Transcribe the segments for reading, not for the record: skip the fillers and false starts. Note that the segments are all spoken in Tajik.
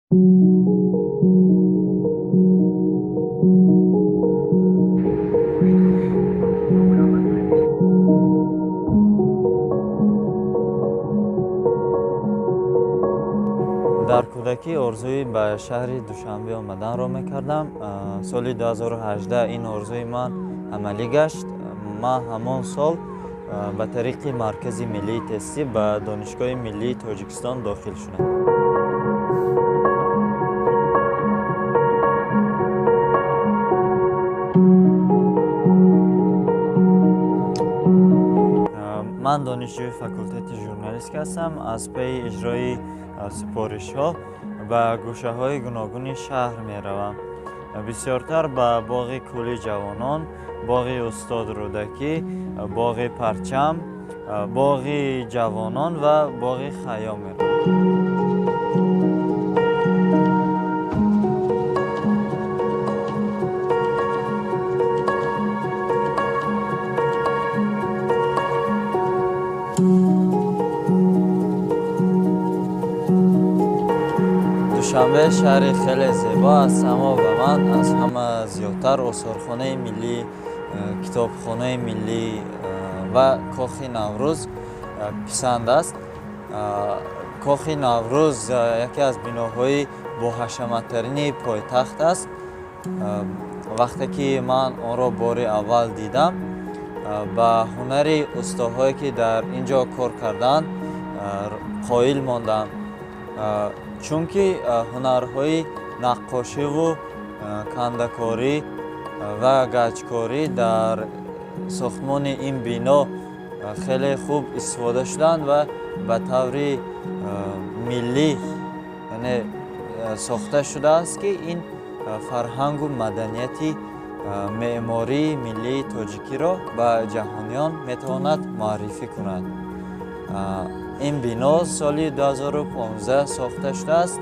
дар кӯдакӣ орзуи ба шаҳри Душанбе омаданро мекардам. Соли 2018 ин орзуи ман амалӣ гашт. Ман ҳамон сол ба тариқи Маркази миллии тестӣ ба Донишгоҳи миллии Тоҷикистон дохил шудам. ман донишҷӯи факултети журналистика ҳастам. Аз пайи иҷрои супоришҳо ба гӯшаҳои гуногуни шаҳр меравам. Бисёртар ба боғи Кӯли ҷавонон, боғи Устод Рӯдакӣ, боғи Парчам, боғи ҷавонон ва боғи Хайём меравам. душанбе шаҳри хеле зебо аст, аммо ба ман аз ҳама зиёдтар осорхонаи миллӣ, китобхонаи миллӣ ва Кохи Наврӯз писанд аст. Кохи Наврӯз яке аз биноҳои боҳашаматтарини пойтахт аст. вақте ки ман онро бори аввал дидам, ба ҳунари устоҳое ки дар ин ҷо кор карданд қоил мондам, чунки ҳунарҳои наққошиву кандакорӣ ва гаҷкорӣ дар сохтмони ин бино хеле хуб истифода шуданд ва ба таври миллӣ сохта шудааст, ки ин фарҳангу маданияти меъмории миллии тоҷикиро ба ҷаҳониён метавонад муаррифӣ кунад. ин бино соли 2015 сохта шудааст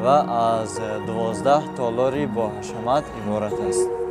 ва аз 12 толори боҳашамат иборат аст.